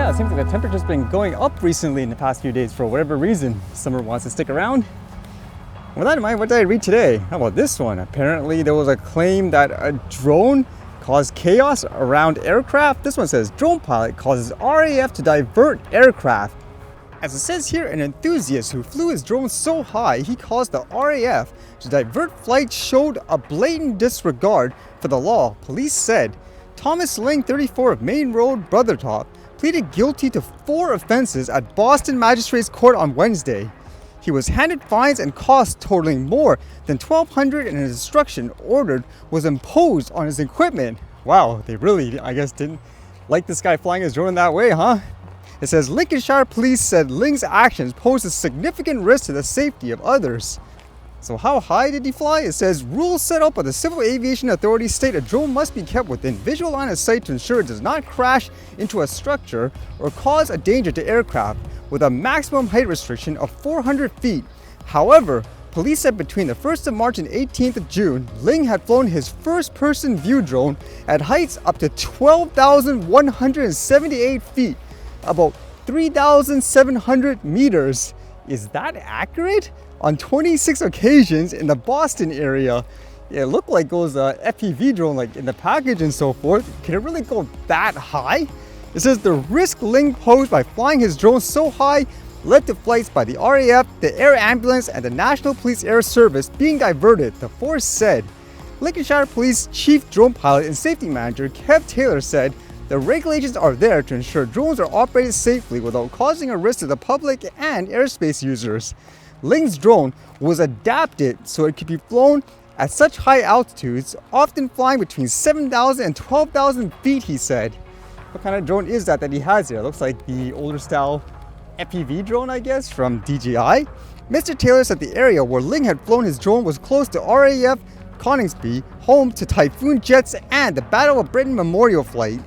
Yeah, it seems like the temperature's been going up recently in the past few days for whatever reason. Summer wants to stick around. With that in mind, what did I read today? How about this one? Apparently there was a claim that a drone caused chaos around aircraft. This one says, drone pilot causes RAF to divert aircraft. As it says here, an enthusiast who flew his drone so high he caused the RAF to divert flight showed a blatant disregard for the law, police said. Thomas Ling, 34 of Main Road, Brothertop, pleaded guilty to 4 offenses at Boston Magistrates Court on Wednesday. He was handed fines and costs totaling more than $1,200, and an instruction ordered was imposed on his equipment. Wow, they really, I guess, didn't like this guy flying his drone that way, huh? It says Lincolnshire police said Ling's actions posed a significant risk to the safety of others. So how high did he fly? It says rules set up by the Civil Aviation Authority state a drone must be kept within visual line of sight to ensure it does not crash into a structure or cause a danger to aircraft, with a maximum height restriction of 400 feet. However, police said between the 1st of March and 18th of June, Ling had flown his first-person view drone at heights up to 12,178 feet, about 3,700 meters. Is that accurate? On 26 occasions in the Boston area. It looked like it was a FPV drone, like in the package and so forth. Can it really go that high? It says the risk Ling posed by flying his drone so high led to flights by the RAF, the Air Ambulance, and the National Police Air Service being diverted, the force said. Lincolnshire Police Chief Drone Pilot and Safety Manager Kev Taylor said the regulations are there to ensure drones are operated safely without causing a risk to the public and airspace users. Ling's drone was adapted so it could be flown at such high altitudes, often flying between 7,000 and 12,000 feet, he said. What kind of drone is that he has here? It looks like the older style FPV drone, I guess, from DJI. Mr. Taylor said the area where Ling had flown his drone was close to RAF Coningsby, home to Typhoon jets and the Battle of Britain Memorial Flight.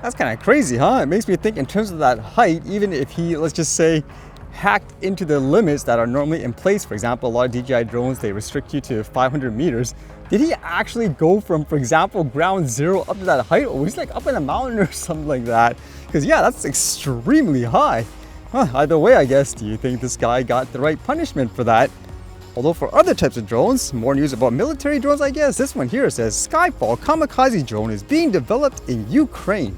That's kind of crazy, huh? It makes me think in terms of that height, even if he, let's just say, hacked into the limits that are normally in place. For example, a lot of DJI drones, they restrict you to 500 meters. Did he actually go from, for example, ground zero up to that height? Or was he like up in a mountain or something like that? Because yeah, that's extremely high. Either way, I guess, do you think this guy got the right punishment for that? Although for other types of drones, more news about military drones, I guess. This one here says Skyfall Kamikaze drone is being developed in Ukraine.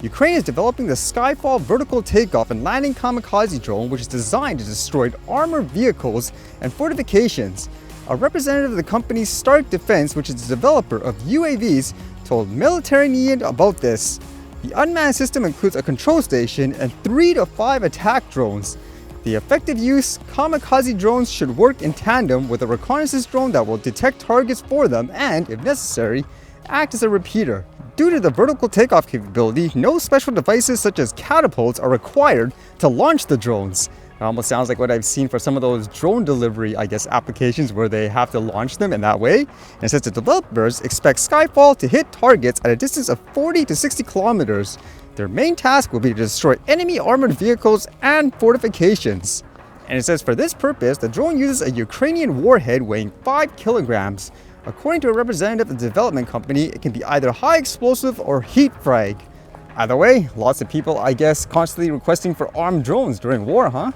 Ukraine is developing the Skyfall vertical takeoff and landing kamikaze drone, which is designed to destroy armored vehicles and fortifications. A representative of the company Stark Defense, which is the developer of UAVs, told Military News about this. The unmanned system includes a control station and 3 to 5 attack drones. The effective use kamikaze drones should work in tandem with a reconnaissance drone that will detect targets for them and, if necessary, act as a repeater. Due to the vertical takeoff capability, no special devices such as catapults are required to launch the drones. It almost sounds like what I've seen for some of those drone delivery, I guess, applications where they have to launch them in that way. And since the developers expect Skyfall to hit targets at a distance of 40 to 60 kilometers, their main task will be to destroy enemy armored vehicles and fortifications. And it says for this purpose, the drone uses a Ukrainian warhead weighing 5 kilograms. According to a representative of the development company, it can be either high explosive or heat frag. Either way, lots of people, I guess, constantly requesting for armed drones during war, huh?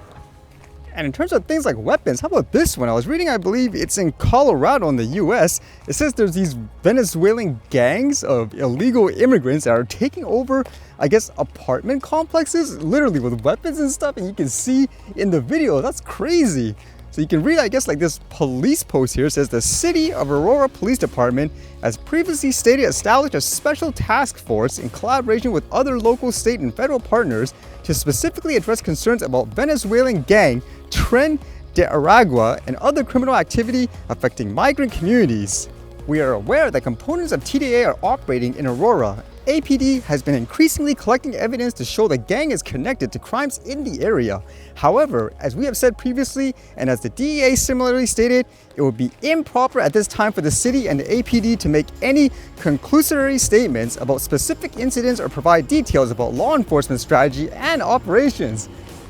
And in terms of things like weapons, how about this one? I was reading, I believe it's in Colorado in the US. It says there's these Venezuelan gangs of illegal immigrants that are taking over, I guess, apartment complexes, literally with weapons and stuff. And you can see in the video, that's crazy. So you can read, I guess, like this police post here says the City of Aurora Police Department, as previously stated, established a special task force in collaboration with other local, state, and federal partners to specifically address concerns about Venezuelan gang, Tren de Aragua, and other criminal activity affecting migrant communities. We are aware that components of TDA are operating in Aurora. APD has been increasingly collecting evidence to show the gang is connected to crimes in the area. However, as we have said previously, and as the DEA similarly stated, it would be improper at this time for the city and the APD to make any conclusory statements about specific incidents or provide details about law enforcement strategy and operations.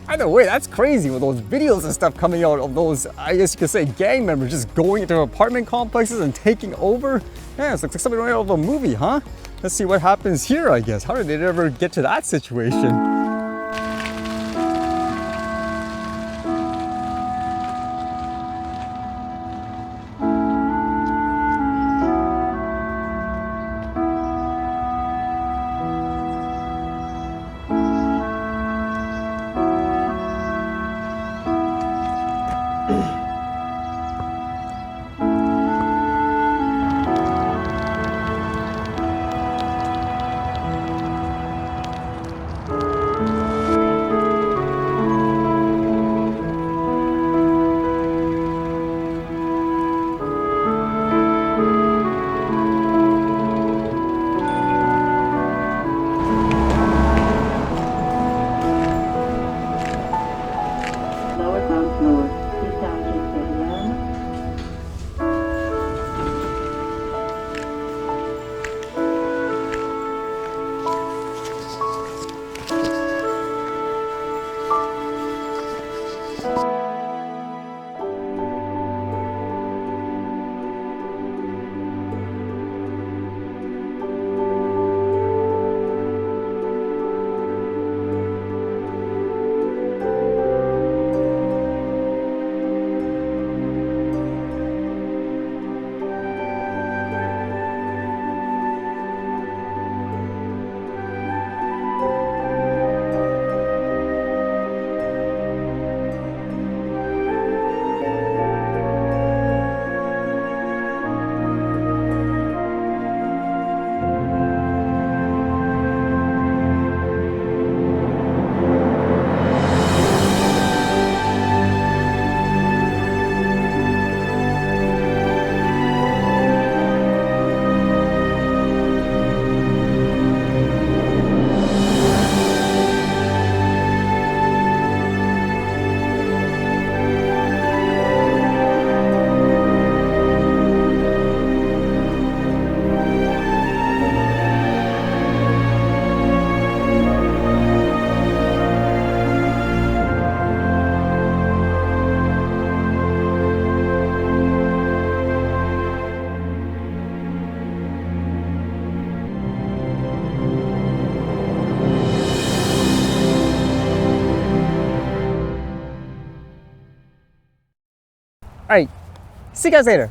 Either way, that's crazy with those videos and stuff coming out of those, I guess you could say, gang members just going into apartment complexes and taking over. Yeah, it's like something right out of a movie, huh? Let's see what happens here, I guess. How did it ever get to that situation? right, see you guys later.